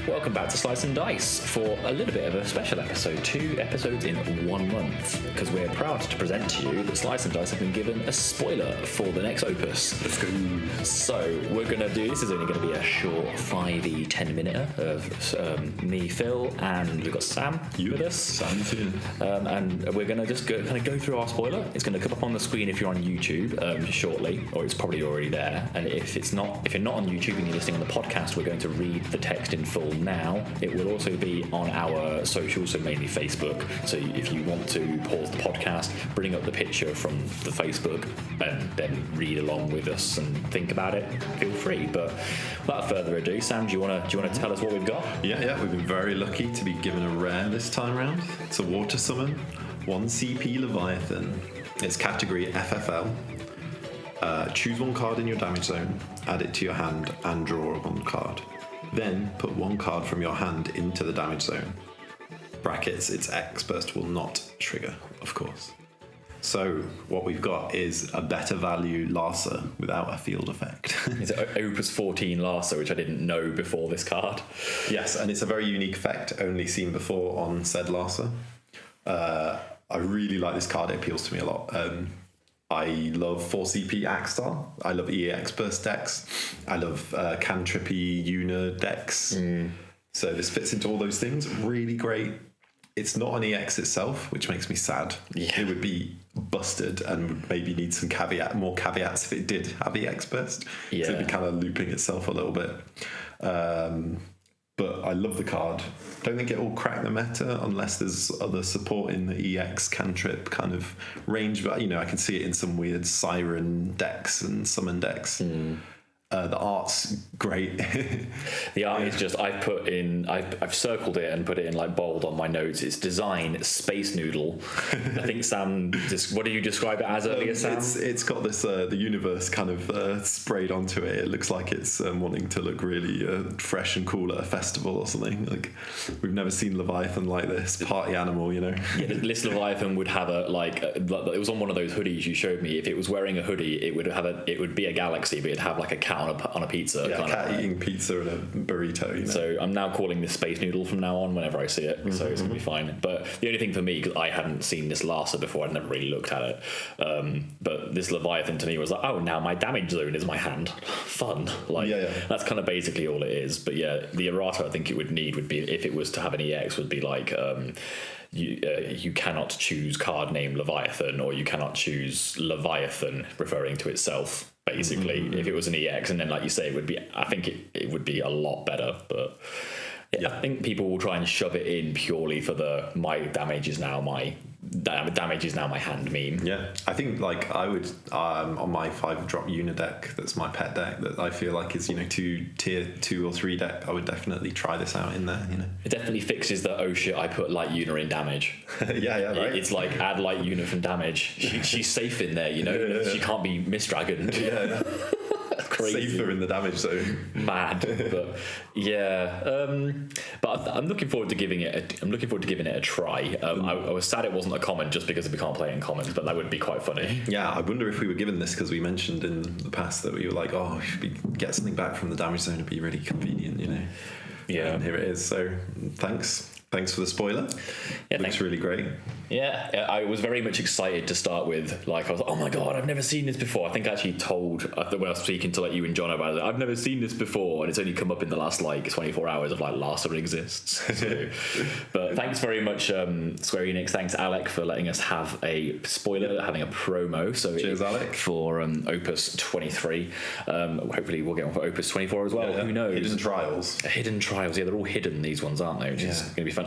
Welcome back to Slice and Dice for a little bit of a special episode, 2 episodes in 1 month, because we're proud to present to you that Slice and Dice have been given a spoiler for the next opus. Let's go. So we're going to do, this is only going to be a short 5-y 10-minute of me, Phil, and we've got Sam with us. Sam too. And we're going to just go through our spoiler. It's going to come up on the screen if you're on YouTube shortly, or it's probably already there. And if you're not on YouTube and you're listening on the podcast, we're going to read the text in full now. It will also be on our socials, so mainly Facebook. So if you want to pause the podcast, bring up the picture from the Facebook, and then read along with us and think about it, feel free. But without further ado, Sam, do you want to tell us what we've got? Yeah, we've been very lucky to be given a rare this time round. It's a water summon, 1 CP Leviathan. It's category FFL. Choose 1 card in your damage zone, add it to your hand, and draw 1 card. Then put 1 card from your hand into the damage zone. Brackets, its X burst will not trigger, of course. So what we've got is a better value Larsa without a field effect. It's Opus 14 Larsa, which I didn't know before this card. Yes, and it's a very unique effect, only seen before on said Larsa. I really like this card, it appeals to me a lot. I love 4CP Axstar. I love EX burst decks. I love cantrippy Una decks. So this fits into all those things. Really great. It's not an EX itself, which makes me sad. Yeah. It would be busted and would maybe need some more caveats if it did have EX burst. Yeah. So it'd be kind of looping itself a little bit. But I love the card. Don't think it will crack the meta unless there's other support in the EX cantrip kind of range. But, I can see it in some weird Siren decks and summon decks. The art's great. The art is just, I've circled it and put it in like bold on my notes. It's design Space Noodle. I think Sam, what do you describe it as earlier, Sam? It's got this, the universe kind of sprayed onto it. It looks like it's wanting to look really fresh and cool at a festival or something. Like, we've never seen Leviathan like this, party animal, Yeah, this Leviathan would have it was on one of those hoodies you showed me. If it was wearing a hoodie, it would be a galaxy, but it'd have like a cat on a pizza. Yeah, cat eating pizza and a burrito. So I'm now calling this Space Noodle from now on whenever I see it. So it's going to be fine. But the only thing for me, because I hadn't seen this Larsa before, I'd never really looked at it. But this Leviathan to me was like, oh, now my damage zone is my hand. Fun. That's kind of basically all it is. But yeah, the errata I think it would be, if it was to have an EX, would be like you cannot choose card name Leviathan, or you cannot choose Leviathan referring to itself. Basically, if it was an EX, and then like you say, I think it would be a lot better. But yeah, I think people will try and shove it in purely for my damage is now my hand meme. Yeah, I think like I would on my 5-drop Una deck, that's my pet deck that I feel like is tier 2 or 3 deck. I would definitely try this out in there. It definitely fixes the oh shit, I put light Una in damage. yeah, right. It's like add light Una from damage. She's safe in there, She can't be misdragoned. Yeah. Crazy. Safer in the damage zone. Mad, but yeah. But I'm looking forward to giving it. A try. I was sad it wasn't a common, just because we can't play it in commons, but that would be quite funny. Yeah, I wonder if we were given this, because we mentioned in the past that we were like, oh, should we get something back from the damage zone? It'd be really convenient, Yeah, and here it is. So Thanks for the spoiler. Yeah, looks really great. Yeah, I was very much excited to start with. Like, I was like, oh my god, I've never seen this before. I think I actually told, when I was speaking to You and John about it, I've never seen this before, and it's only come up in the last 24 hours of Larsa exists. So, but thanks very much, Square Enix. Thanks, Alec, for letting us have a spoiler, having a promo. So cheers, Alec. For Opus 23. Hopefully we'll get one for Opus 24 as well. Yeah. Who knows? Hidden trials. Yeah, they're all hidden, these ones, aren't they? Which is going to be fun.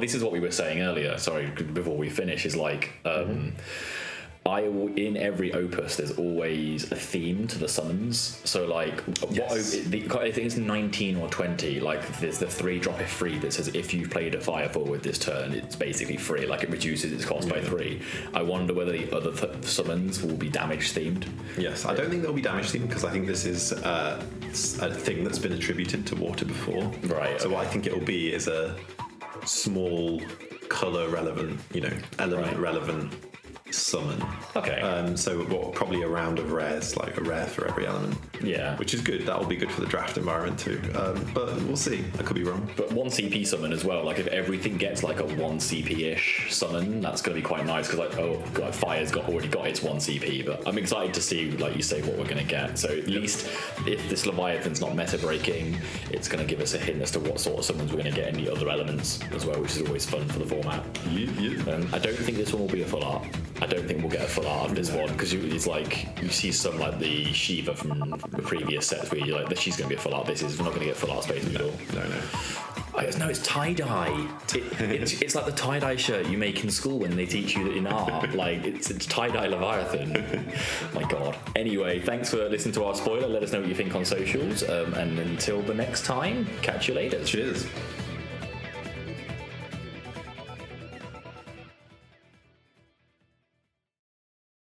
This is what we were saying earlier. Sorry, before we finish, is in every opus there's always a theme to the summons. So I think it's 19 or 20. There's the 3-drop if free that says if you've played a fire forward this turn, it's basically free. It reduces its cost by 3. I wonder whether the other summons will be damage themed. Yes, I don't think they'll be damage themed, because I think this is a thing that's been attributed to water before. Right. So what I think it will be is a small color relevant, element relevant summon. Okay. So probably a round of rares, like a rare for every element. Yeah. Which is good. That will be good for the draft environment too. But we'll see. I could be wrong. But 1 CP summon as well. Like if everything gets like a 1 CP-ish summon, that's going to be quite nice because like Fire's already got its 1 CP. But I'm excited to see, like you say, what we're going to get. So at least if this Leviathan's not meta breaking, it's going to give us a hint as to what sort of summons we're going to get in the other elements as well, which is always fun for the format. I don't think this one will be a full art. I don't think we'll get a full art of this one because it's like you see some like the Shiva from the previous sets where you're like, she's going to be a full art. We're not going to get full art Space Noodle. No, it's tie-dye. It's like the tie-dye shirt you make in school when they teach you in art. Like, it's tie-dye Leviathan. My God. Anyway, thanks for listening to our spoiler. Let us know what you think on socials. And until the next time, catch you later. Cheers.